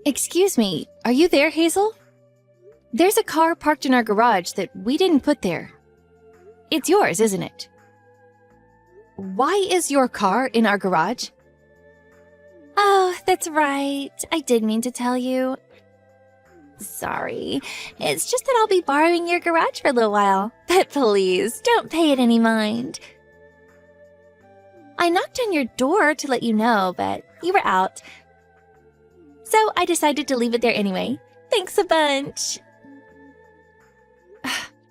Excuse me, are you there, Hazel? There's a car parked in our garage that we didn't put there. It's yours, isn't it? Why is your car in our garage? Oh, that's right. I did mean to tell you. Sorry. It's just that I'll be borrowing your garage for a little while. But please, don't pay it any mind. I knocked on your door to let you know, but you were out. So I decided to leave it there anyway. Thanks a bunch.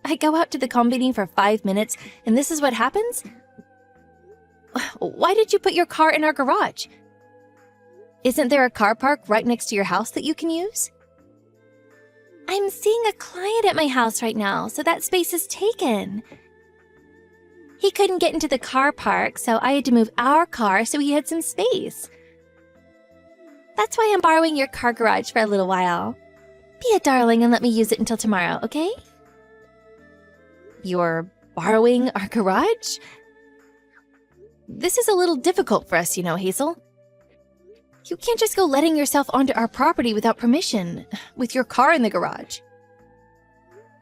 I go out to the combini for 5 minutes, and this is what happens? Why did you put your car in our garage? Isn't there a car park right next to your house that you can use? I'm seeing a client at my house right now, so that space is taken. He couldn't get into the car park, so I had to move our car so he had some space. That's why I'm borrowing your car garage for a little while. Be a darling and let me use it until tomorrow, okay? You're borrowing our garage? This is a little difficult for us, you know, Hazel. You can't just go letting yourself onto our property without permission, with your car in the garage.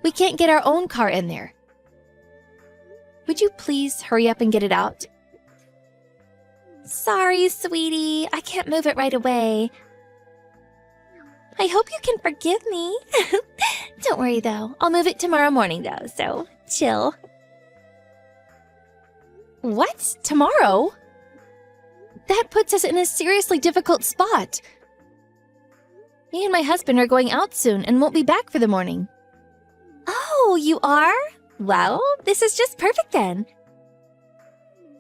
We can't get our own car in there. Would you please hurry up and get it out? Sorry, sweetie. I can't move it right away. I hope you can forgive me. Don't worry, though. I'll move it tomorrow morning, though, so chill. What? Tomorrow? That puts us in a seriously difficult spot. Me and my husband are going out soon and won't be back for the morning. Oh, you are? Well, this is just perfect then.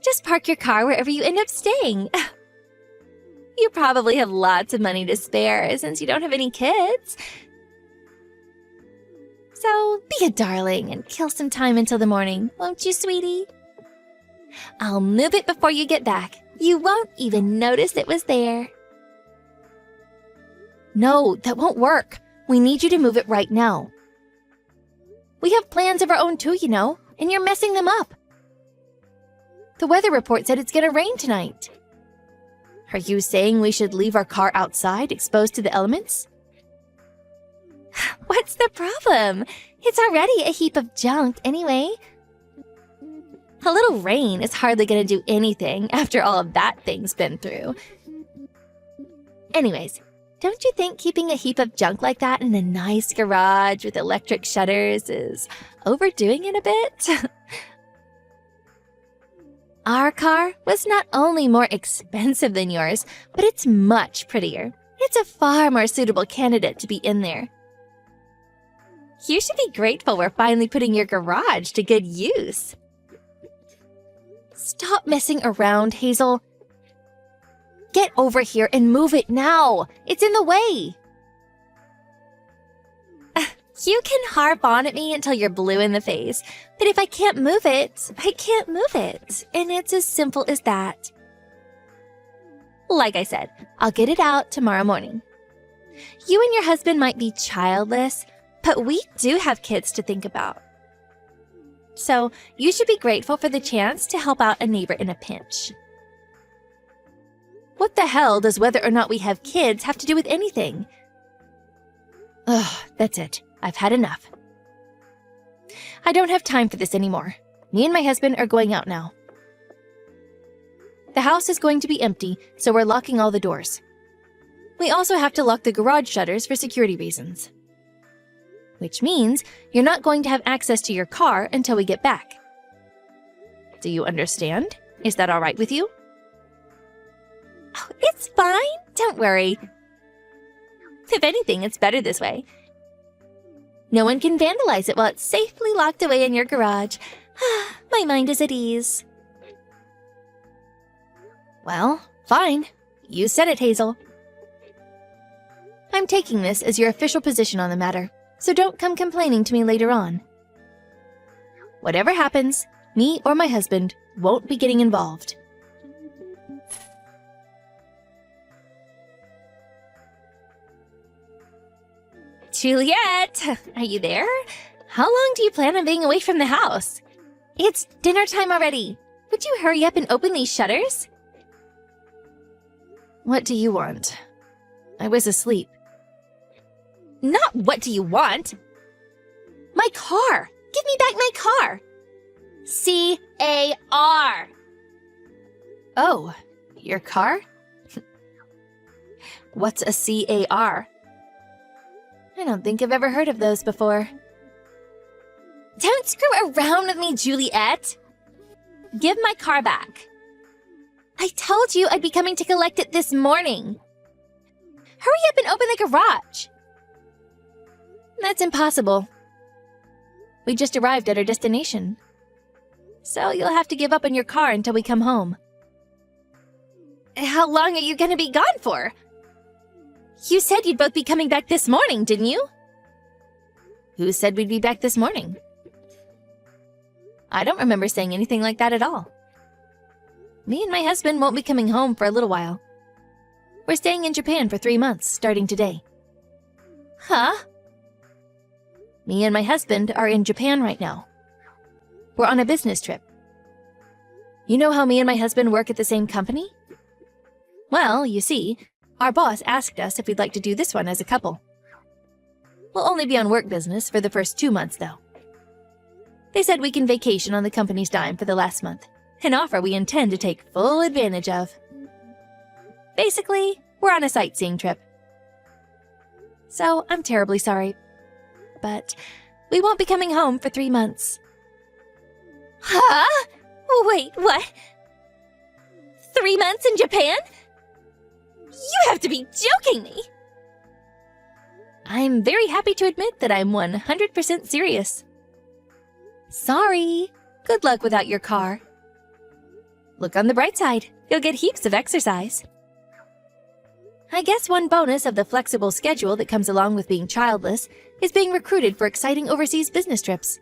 Just park your car wherever you end up staying. You probably have lots of money to spare since you don't have any kids. So be a darling and kill some time until the morning, won't you, sweetie? I'll move it before you get back. You won't even notice it was there. No, that won't work. We need you to move it right now. We have plans of our own too, you know, and you're messing them up. The weather report said it's gonna rain tonight. Are you saying we should leave our car outside, exposed to the elements? What's the problem? It's already a heap of junk anyway. A little rain is hardly gonna do anything after all of that thing's been through. Anyways, don't you think keeping a heap of junk like that in a nice garage with electric shutters is overdoing it a bit? Our car was not only more expensive than yours, but it's much prettier. It's a far more suitable candidate to be in there. You should be grateful we're finally putting your garage to good use. Stop messing around, Hazel. Get over here and move it now. It's in the way. You can harp on at me until you're blue in the face, but if I can't move it, I can't move it. And it's as simple as that. Like I said, I'll get it out tomorrow morning. You and your husband might be childless, but we do have kids to think about. So you should be grateful for the chance to help out a neighbor in a pinch. What the hell does whether or not we have kids have to do with anything? Ugh, that's it. I've had enough. I don't have time for this anymore. Me and my husband are going out now. The house is going to be empty, so we're locking all the doors. We also have to lock the garage shutters for security reasons. Which means you're not going to have access to your car until we get back. Do you understand? Is that all right with you? Oh, it's fine. Don't worry. If anything, it's better this way. No one can vandalize it while it's safely locked away in your garage. My mind is at ease. Well, fine. You said it, Hazel. I'm taking this as your official position on the matter, so don't come complaining to me later on. Whatever happens, me or my husband won't be getting involved. Juliet, are you there? How long do you plan on being away from the house? It's dinner time already. Would you hurry up and open these shutters? What do you want? I was asleep. Not what do you want? My car! Give me back my car! C-A-R! Oh, your car? What's a C-A-R? I don't think I've ever heard of those before. Don't screw around with me, Juliet! Give my car back. I told you I'd be coming to collect it this morning. Hurry up and open the garage. That's impossible. We just arrived at our destination. So you'll have to give up on your car until we come home. How long are you going to be gone for? You said you'd both be coming back this morning, didn't you? Who said we'd be back this morning? I don't remember saying anything like that at all. Me and my husband won't be coming home for a little while. We're staying in Japan for 3 months, starting today. Huh? Me and my husband are in Japan right now. We're on a business trip. You know how me and my husband work at the same company? Well, you see, our boss asked us if we'd like to do this one as a couple. We'll only be on work business for the first 2 months, though. They said we can vacation on the company's dime for the last month, an offer we intend to take full advantage of. Basically, we're on a sightseeing trip. So, I'm terribly sorry, but we won't be coming home for 3 months. Huh? Wait, what? 3 months in Japan? You have to be joking me! I'm very happy to admit that I'm 100% serious. Sorry. Good luck without your car. Look on the bright side. You'll get heaps of exercise. I guess one bonus of the flexible schedule that comes along with being childless is being recruited for exciting overseas business trips.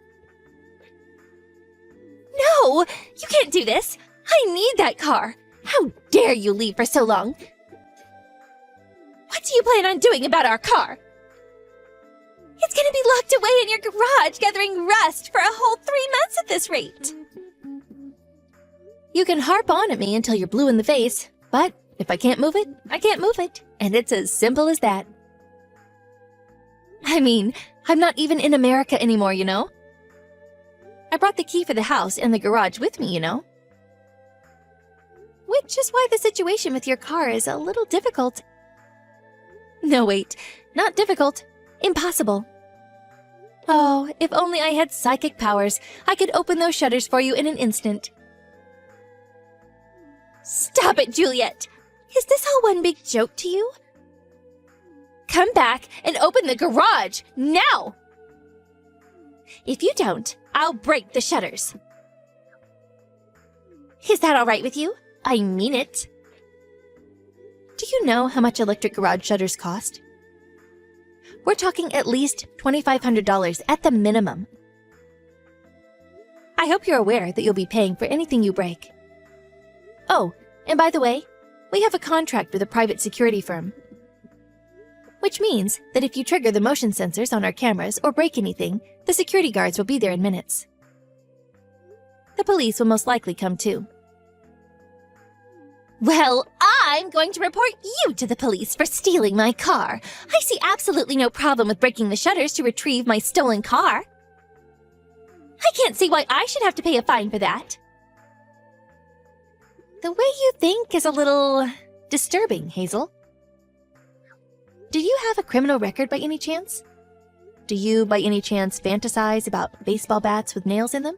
No! You can't do this! I need that car! How dare you leave for so long? What do you plan on doing about our car? It's gonna be locked away in your garage, gathering rust for a whole 3 months at this rate. You can harp on at me until you're blue in the face, but if I can't move it, I can't move it. And it's as simple as that. I mean, I'm not even in America anymore, you know? I brought the key for the house and the garage with me, you know? Which is why the situation with your car is a little difficult. No, wait, not difficult. Impossible. Oh, if only I had psychic powers, I could open those shutters for you in an instant. Stop it, Juliet! Is this all one big joke to you? Come back and open the garage, now! If you don't, I'll break the shutters. Is that all right with you? I mean it. Do you know how much electric garage shutters cost? We're talking at least $2,500 at the minimum. I hope you're aware that you'll be paying for anything you break. Oh, and by the way, we have a contract with a private security firm. Which means that if you trigger the motion sensors on our cameras or break anything, the security guards will be there in minutes. The police will most likely come too. Well, I'm going to report you to the police for stealing my car. I see absolutely no problem with breaking the shutters to retrieve my stolen car. I can't see why I should have to pay a fine for that. The way you think is a little disturbing, Hazel. Do you have a criminal record by any chance? Do you, by any chance, fantasize about baseball bats with nails in them?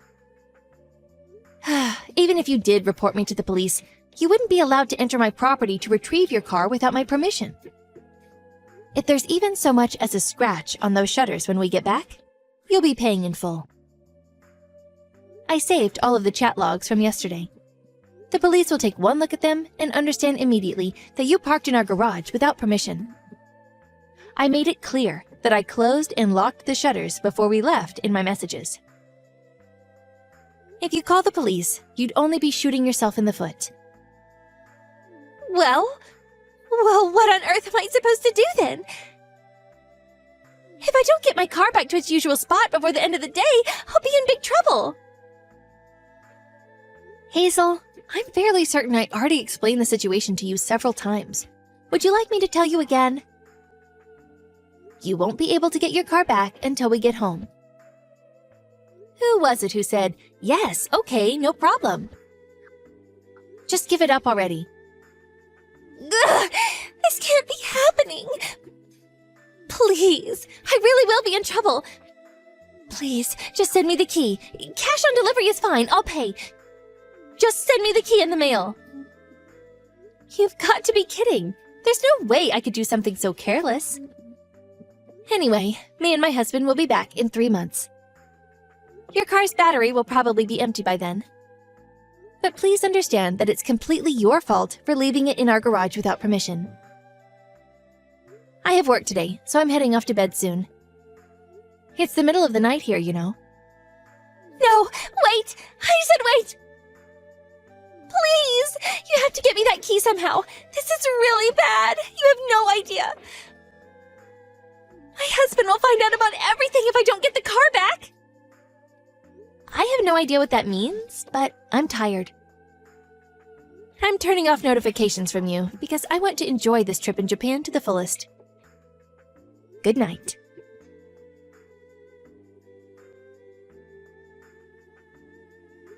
Even if you did report me to the police, you wouldn't be allowed to enter my property to retrieve your car without my permission. If there's even so much as a scratch on those shutters when we get back, you'll be paying in full. I saved all of the chat logs from yesterday. The police will take one look at them and understand immediately that you parked in our garage without permission. I made it clear that I closed and locked the shutters before we left in my messages. If you call the police, you'd only be shooting yourself in the foot. Well, what on earth am I supposed to do then? If I don't get my car back to its usual spot before the end of the day, I'll be in big trouble. Hazel, I'm fairly certain I already explained the situation to you several times. Would you like me to tell you again? you won't be able to get your car back until we get home. Who was it who said, yes, okay, no problem? Just give it up already. Ugh, this can't be happening. Please, I really will be in trouble. Please, just send me the key. Cash on delivery is fine, I'll pay. Just send me the key in the mail. You've got to be kidding. There's no way I could do something so careless. Anyway, me and my husband will be back in 3 months. Your car's battery will probably be empty by then. But please understand that it's completely your fault for leaving it in our garage without permission. I have work today, so I'm heading off to bed soon. It's the middle of the night here, you know. No, wait! I said wait! Please! You have to get me that key somehow. This is really bad. You have no idea. My husband will find out about everything if I don't get the car back. I have no idea what that means, but I'm tired. I'm turning off notifications from you because I want to enjoy this trip in Japan to the fullest. Good night.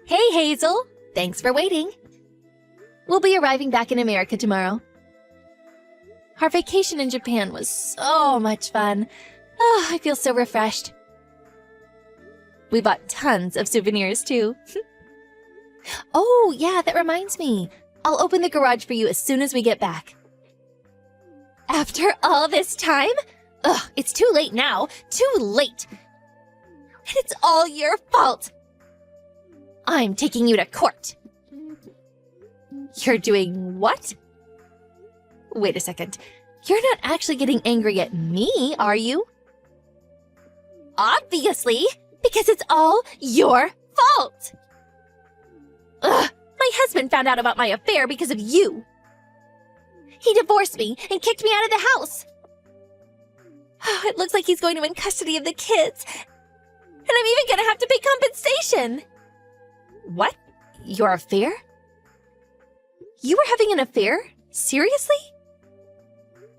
Hey, Hazel. Thanks for waiting. We'll be arriving back in America tomorrow. Our vacation in Japan was so much fun. Oh, I feel so refreshed. We bought tons of souvenirs, too. Oh, yeah, that reminds me. I'll open the garage for you as soon as we get back. After all this time? Ugh, it's too late now. Too late. And it's all your fault. I'm taking you to court. You're doing what? Wait a second. You're not actually getting angry at me, are you? Obviously, because it's all your fault. Ugh, my husband found out about my affair because of you. He divorced me and kicked me out of the house. Oh, it looks like he's going to win custody of the kids. And I'm even going to have to pay compensation. What? Your affair? You were having an affair? Seriously?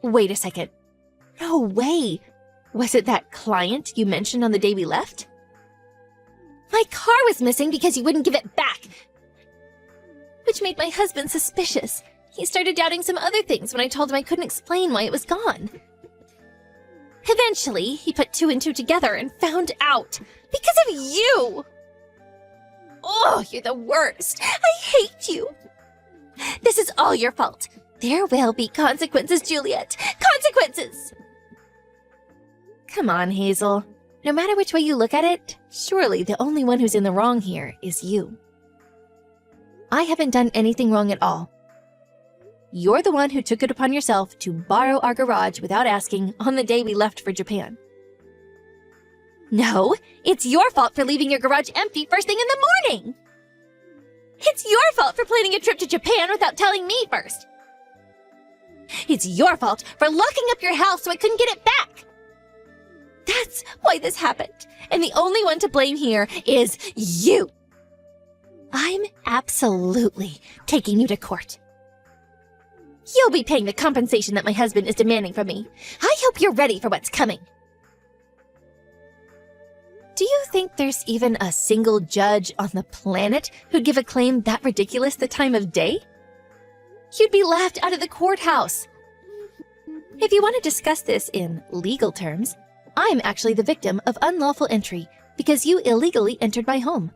Wait a second. No way. Was it that client you mentioned on the day we left? My car was missing because you wouldn't give it back. Which made my husband suspicious. He started doubting some other things when I told him I couldn't explain why it was gone. Eventually, he put 2 and 2 together and found out. Because of you! Oh, you're the worst. I hate you. This is all your fault. There will be consequences, Juliet. Consequences! Come on, Hazel. No matter which way you look at it, surely the only one who's in the wrong here is you. I haven't done anything wrong at all. You're the one who took it upon yourself to borrow our garage without asking on the day we left for Japan. No, it's your fault for leaving your garage empty first thing in the morning. It's your fault for planning a trip to Japan without telling me first. It's your fault for locking up your house so I couldn't get it back. That's why this happened, and the only one to blame here is you. I'm absolutely taking you to court. You'll be paying the compensation that my husband is demanding from me. I hope you're ready for what's coming. Do you think there's even a single judge on the planet who'd give a claim that ridiculous the time of day? You'd be laughed out of the courthouse. If you want to discuss this in legal terms, I'm actually the victim of unlawful entry because you illegally entered my home.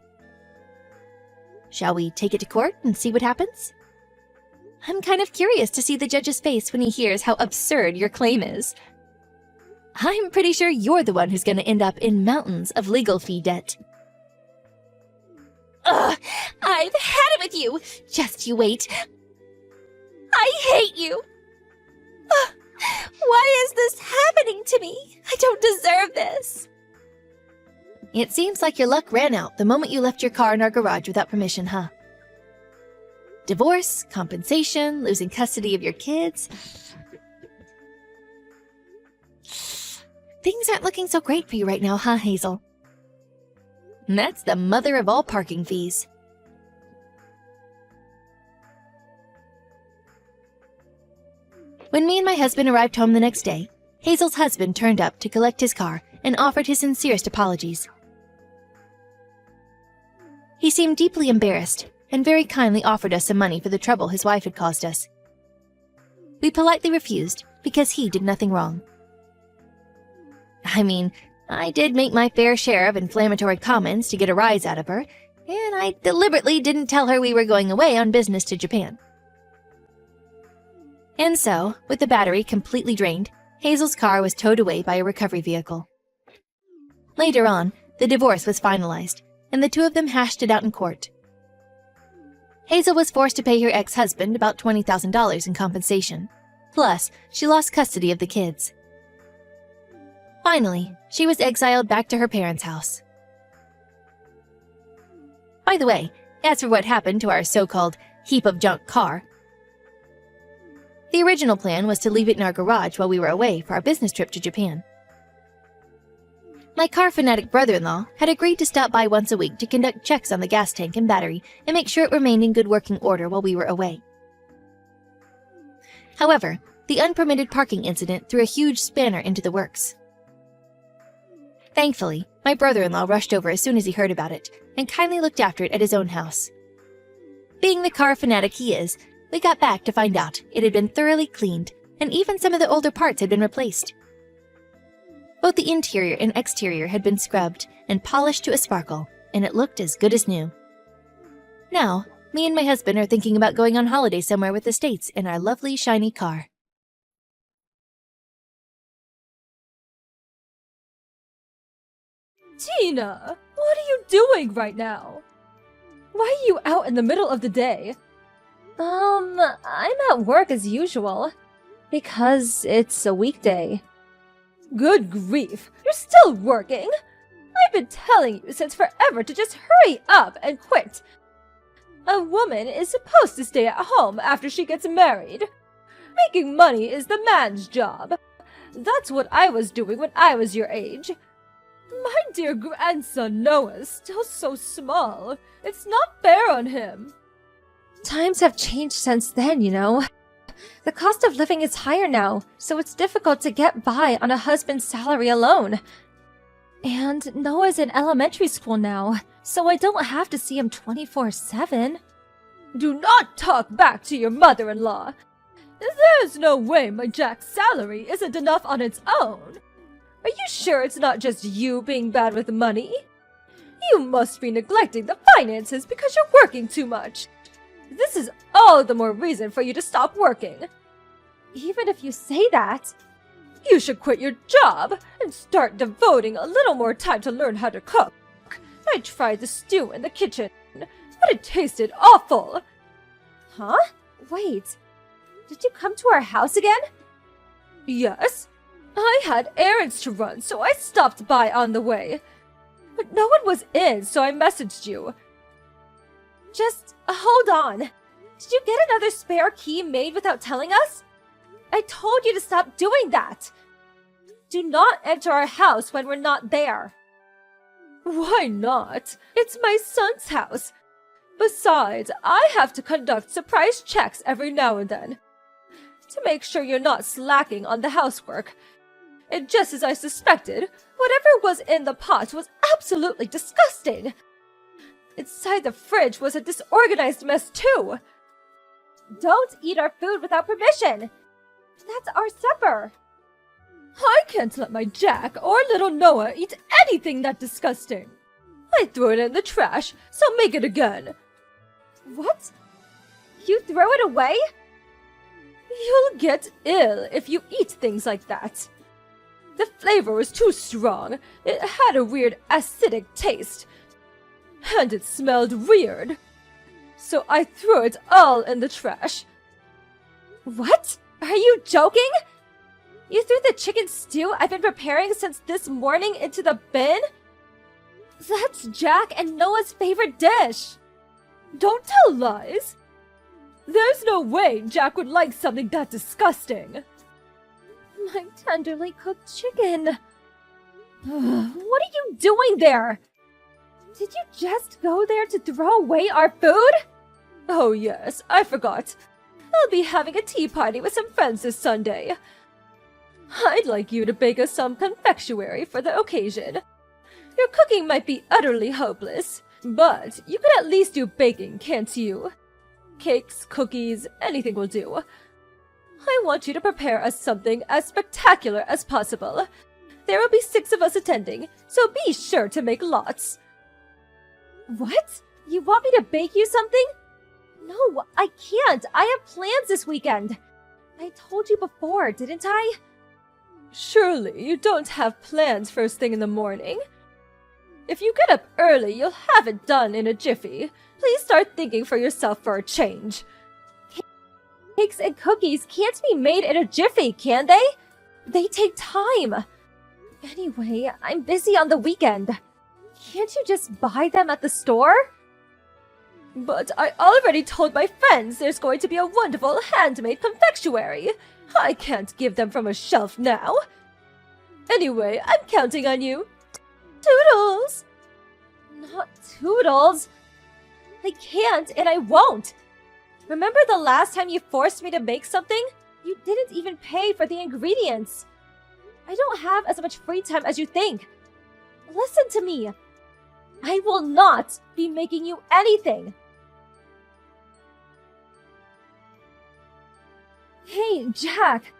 Shall we take it to court and see what happens? I'm kind of curious to see the judge's face when he hears how absurd your claim is. I'm pretty sure you're the one who's going to end up in mountains of legal fee debt. Ugh! I've had it with you! Just you wait. I hate you! Ugh, why is this happening to me? I don't deserve this. It seems like your luck ran out the moment you left your car in our garage without permission, huh? Divorce, compensation, losing custody of your kids. Things aren't looking so great for you right now, huh, Hazel? That's the mother of all parking fees. When me and my husband arrived home the next day, Hazel's husband turned up to collect his car and offered his sincerest apologies. He seemed deeply embarrassed and very kindly offered us some money for the trouble his wife had caused us. We politely refused because he did nothing wrong. I mean, I did make my fair share of inflammatory comments to get a rise out of her, and I deliberately didn't tell her we were going away on business to Japan. And so, with the battery completely drained, Hazel's car was towed away by a recovery vehicle. Later on, the divorce was finalized, and the two of them hashed it out in court. Hazel was forced to pay her ex-husband about $20,000 in compensation. Plus, she lost custody of the kids. Finally, she was exiled back to her parents' house. By the way, as for what happened to our so-called heap of junk car, the original plan was to leave it in our garage while we were away for our business trip to Japan. My car fanatic brother-in-law had agreed to stop by once a week to conduct checks on the gas tank and battery and make sure it remained in good working order while we were away. However, the unpermitted parking incident threw a huge spanner into the works. Thankfully, my brother-in-law rushed over as soon as he heard about it and kindly looked after it at his own house. Being the car fanatic he is, we got back to find out it had been thoroughly cleaned and even some of the older parts had been replaced. Both the interior and exterior had been scrubbed and polished to a sparkle, and it looked as good as new. Now, me and my husband are thinking about going on holiday somewhere with the States in our lovely, shiny car. Tina, what are you doing right now? Why are you out in the middle of the day? I'm at work as usual. Because it's a weekday. Good grief, you're still working? I've been telling you since forever to just hurry up and quit. A woman is supposed to stay at home after she gets married. Making money is the man's job. That's what I was doing when I was your age. My dear grandson Noah's still so small. It's not fair on him. Times have changed since then, you know. The cost of living is higher now, so it's difficult to get by on a husband's salary alone. And Noah's in elementary school now, so I don't have to see him 24/7. Do not talk back to your mother-in-law. There's no way my Jack's salary isn't enough on its own. Are you sure it's not just you being bad with money? You must be neglecting the finances because you're working too much. This is all the more reason for you to stop working. Even if you say that, you should quit your job and start devoting a little more time to learn how to cook. I tried the stew in the kitchen, but it tasted awful. Huh? Wait, did you come to our house again? Yes. I had errands to run, so I stopped by on the way. But no one was in, so I messaged you. Just hold on. Did you get another spare key made without telling us? I told you to stop doing that. Do not enter our house when we're not there. Why not? It's my son's house. Besides, I have to conduct surprise checks every now and then to make sure you're not slacking on the housework. And just as I suspected, whatever was in the pots was absolutely disgusting. Inside the fridge was a disorganized mess too. Don't eat our food without permission. That's our supper. I can't let my Jack or little Noah eat anything that disgusting. I threw it in the trash, so make it again. What? You throw it away? You'll get ill if you eat things like that. The flavor was too strong. It had a weird acidic taste. And it smelled weird. So I threw it all in the trash. What? Are you joking? You threw the chicken stew I've been preparing since this morning into the bin? That's Jack and Noah's favorite dish. Don't tell lies. There's no way Jack would like something that disgusting. My tenderly cooked chicken. What are you doing there? Did you just go there to throw away our food? Oh yes, I forgot. I'll be having a tea party with some friends this Sunday. I'd like you to bake us some confectionery for the occasion. Your cooking might be utterly hopeless, but you could at least do baking, can't you? Cakes, cookies, anything will do. I want you to prepare us something as spectacular as possible. There will be 6 of us attending, so be sure to make lots. What? You want me to bake you something? No, I can't. I have plans this weekend. I told you before, didn't I? Surely you don't have plans first thing in the morning. If you get up early, you'll have it done in a jiffy. Please start thinking for yourself for a change. Cakes and cookies can't be made in a jiffy, can they? They take time. Anyway, I'm busy on the weekend. Can't you just buy them at the store? But I already told my friends there's going to be a wonderful handmade confectionery. I can't give them from a shelf now. Anyway, I'm counting on you. Toodles! Not Toodles. I can't and I won't. Remember the last time you forced me to make something? You didn't even pay for the ingredients. I don't have as much free time as you think. Listen to me. I will not be making you anything. Hey, Jack.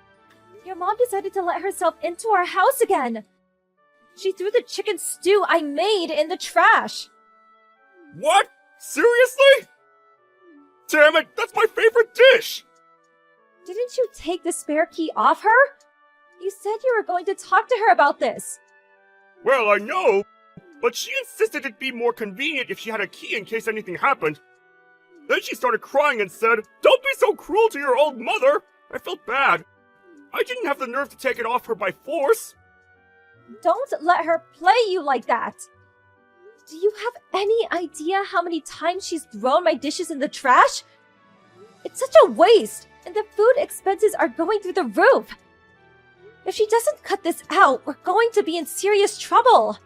Your mom decided to let herself into our house again. She threw the chicken stew I made in the trash. What? Seriously? Damn it, that's my favorite dish! Didn't you take the spare key off her? You said you were going to talk to her about this. Well, I know, but she insisted it'd be more convenient if she had a key in case anything happened. Then she started crying and said, "Don't be so cruel to your old mother!" I felt bad. I didn't have the nerve to take it off her by force. Don't let her play you like that. Do you have any idea how many times she's thrown my dishes in the trash? It's such a waste, and the food expenses are going through the roof. If she doesn't cut this out, we're going to be in serious trouble.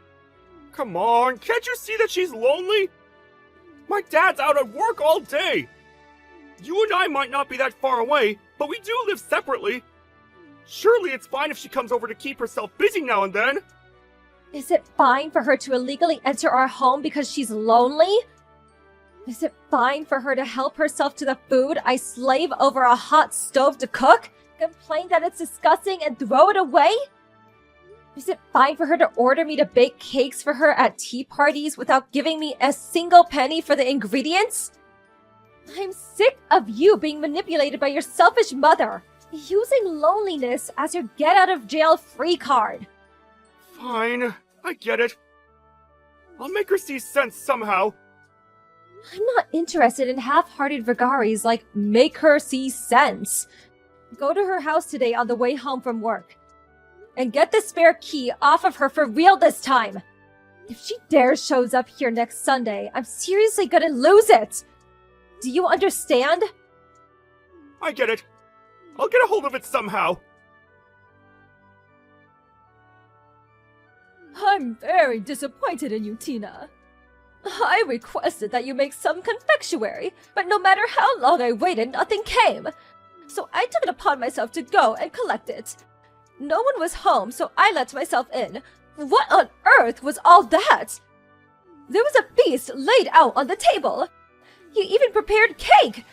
Come on, can't you see that she's lonely? My dad's out at work all day. You and I might not be that far away, but we do live separately. Surely it's fine if she comes over to keep herself busy now and then. Is it fine for her to illegally enter our home because she's lonely? Is it fine for her to help herself to the food I slave over a hot stove to cook, complain that it's disgusting, and throw it away? Is it fine for her to order me to bake cakes for her at tea parties without giving me a single penny for the ingredients? I'm sick of you being manipulated by your selfish mother, using loneliness as your get-out-of-jail-free card. Fine, I get it. I'll make her see sense somehow. I'm not interested in half-hearted vagaries like make her see sense. Go to her house today on the way home from work. And get the spare key off of her for real this time. If she dares shows up here next Sunday, I'm seriously gonna lose it. Do you understand? I get it. I'll get a hold of it somehow. I'm very disappointed in you, Tina. I requested that you make some confectionery, but no matter how long I waited, nothing came. So I took it upon myself to go and collect it. No one was home, so I let myself in. What on earth was all that? There was a feast laid out on the table. You even prepared cake,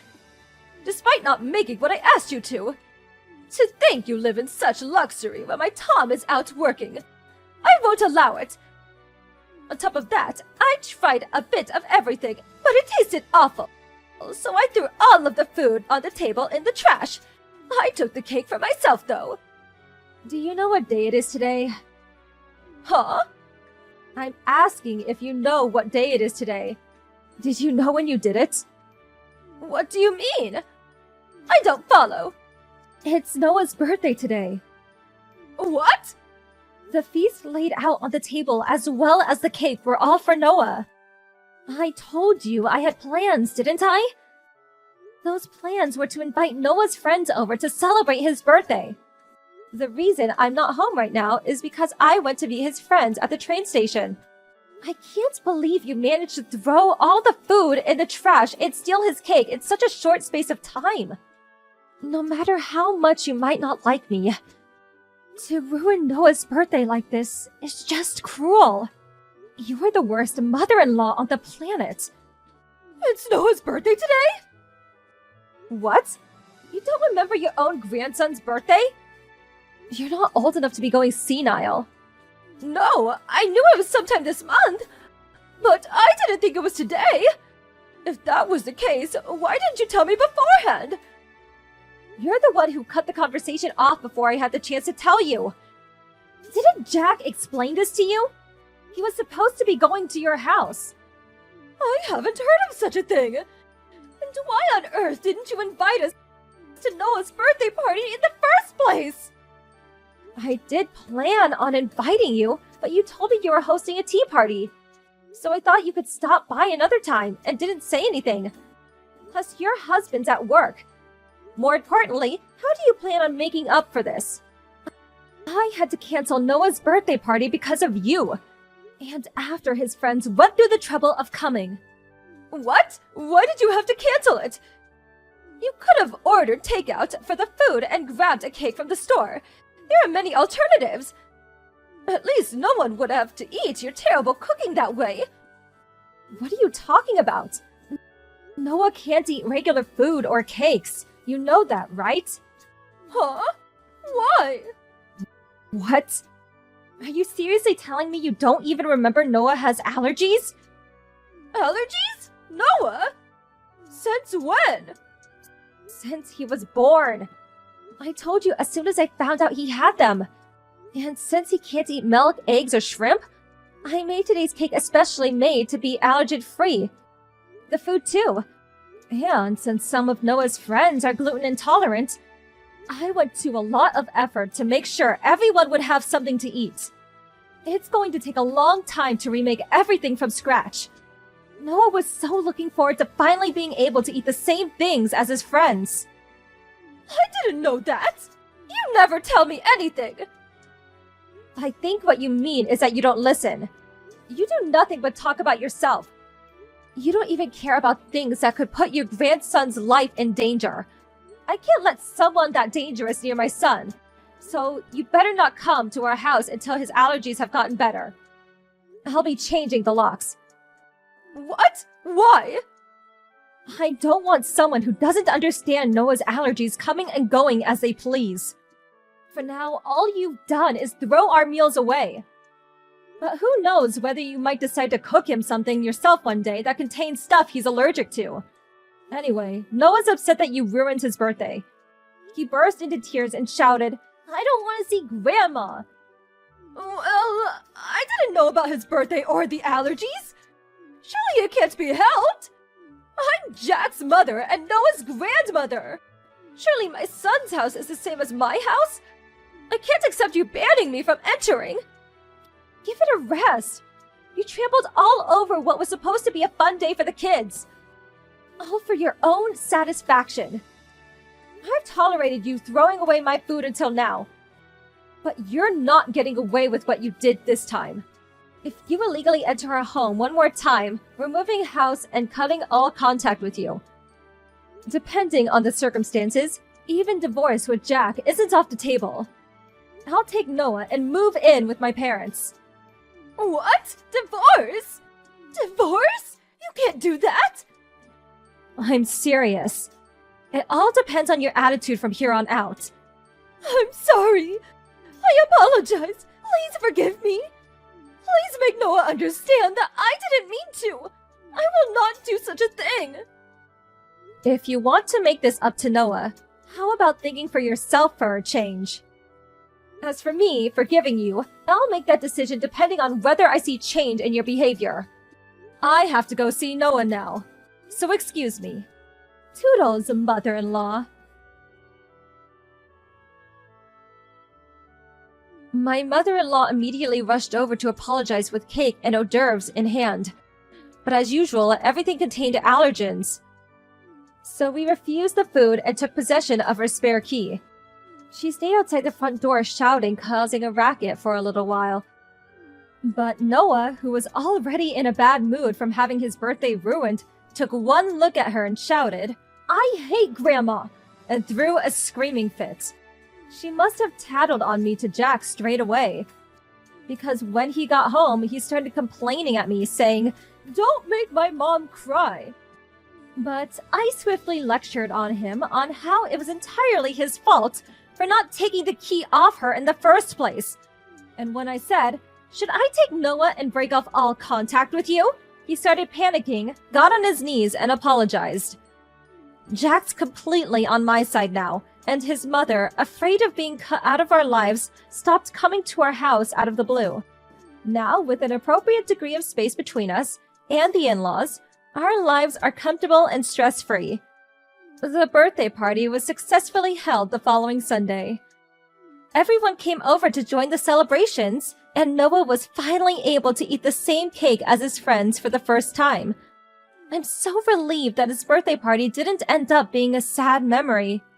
despite not making what I asked you to. To think you live in such luxury when my Tom is out working. I won't allow it. On top of that, I tried a bit of everything, but it tasted awful. So I threw all of the food on the table in the trash. I took the cake for myself, though. Do you know what day it is today? Huh? I'm asking if you know what day it is today. Did you know when you did it? What do you mean? I don't follow. It's Noah's birthday today. What? The feast laid out on the table as well as the cake were all for Noah. I told you I had plans, didn't I? Those plans were to invite Noah's friends over to celebrate his birthday. The reason I'm not home right now is because I went to meet his friends at the train station. I can't believe you managed to throw all the food in the trash and steal his cake in such a short space of time. No matter how much you might not like me, To ruin Noah's birthday like this is just cruel. You're the worst mother-in-law on the planet. It's Noah's birthday today? What? You don't remember your own grandson's birthday? You're not old enough to be going senile. No, I knew it was sometime this month, but I didn't think it was today. If that was the case, why didn't you tell me beforehand? You're the one who cut the conversation off before I had the chance to tell you. Didn't Jack explain this to you? He was supposed to be going to your house. I haven't heard of such a thing. And why on earth didn't you invite us to Noah's birthday party in the first place? I did plan on inviting you, but you told me you were hosting a tea party. So I thought you could stop by another time and didn't say anything. Plus, your husband's at work. More importantly, how do you plan on making up for this? I had to cancel Noah's birthday party because of you. And after his friends went through the trouble of coming. What? Why did you have to cancel it? You could have ordered takeout for the food and grabbed a cake from the store. There are many alternatives. At least no one would have to eat your terrible cooking that way. What are you talking about? Noah can't eat regular food or cakes. You know that, right? Huh? Why? What? Are you seriously telling me you don't even remember Noah has allergies? Allergies? Noah? Since when? Since he was born. I told you as soon as I found out he had them. And since he can't eat milk, eggs, or shrimp, I made today's cake especially made to be allergen-free. The food too. And since some of Noah's friends are gluten intolerant, I went to a lot of effort to make sure everyone would have something to eat. It's going to take a long time to remake everything from scratch. Noah was so looking forward to finally being able to eat the same things as his friends. I didn't know that! You never tell me anything! I think what you mean is that you don't listen. You do nothing but talk about yourself. You don't even care about things that could put your grandson's life in danger. I can't let someone that dangerous near my son. So you better not come to our house until his allergies have gotten better. I'll be changing the locks. What? Why? I don't want someone who doesn't understand Noah's allergies coming and going as they please. For now, all you've done is throw our meals away. But who knows whether you might decide to cook him something yourself one day that contains stuff he's allergic to. Anyway, Noah's upset that you ruined his birthday. He burst into tears and shouted, "I don't want to see Grandma!" Well, I didn't know about his birthday or the allergies. Surely it can't be helped. I'm Jack's mother and Noah's grandmother. Surely my son's house is the same as my house? I can't accept you banning me from entering. Give it a rest. You trampled all over what was supposed to be a fun day for the kids. All for your own satisfaction. I've tolerated you throwing away my food until now. But you're not getting away with what you did this time. If you illegally enter our home one more time, we're moving house and cutting all contact with you. Depending on the circumstances, even divorce with Jack isn't off the table. I'll take Noah and move in with my parents. What? Divorce? Divorce? You can't do that! I'm serious. It all depends on your attitude from here on out. I'm sorry. I apologize. Please forgive me. Please make Noah understand that I didn't mean to. I will not do such a thing. If you want to make this up to Noah, how about thinking for yourself for a change? As for me forgiving you, I'll make that decision depending on whether I see change in your behavior. I have to go see Noah now, so excuse me. Toodles, mother-in-law. My mother-in-law immediately rushed over to apologize with cake and hors d'oeuvres in hand. But as usual, everything contained allergens. So we refused the food and took possession of her spare key. She stayed outside the front door shouting, causing a racket for a little while. But Noah, who was already in a bad mood from having his birthday ruined, took one look at her and shouted, "I hate Grandma!" and threw a screaming fit. She must have tattled on me to Jack straight away. Because when he got home, he started complaining at me, saying, "Don't make my mom cry." But I swiftly lectured on him on how it was entirely his fault for not taking the key off her in the first place. And when I said, "Should I take Noah and break off all contact with you?" he started panicking, got on his knees, and apologized. Jack's completely on my side now, and his mother, afraid of being cut out of our lives, stopped coming to our house out of the blue. Now, with an appropriate degree of space between us and the in-laws, our lives are comfortable and stress-free. The birthday party was successfully held the following Sunday. Everyone came over to join the celebrations, and Noah was finally able to eat the same cake as his friends for the first time. I'm so relieved that his birthday party didn't end up being a sad memory.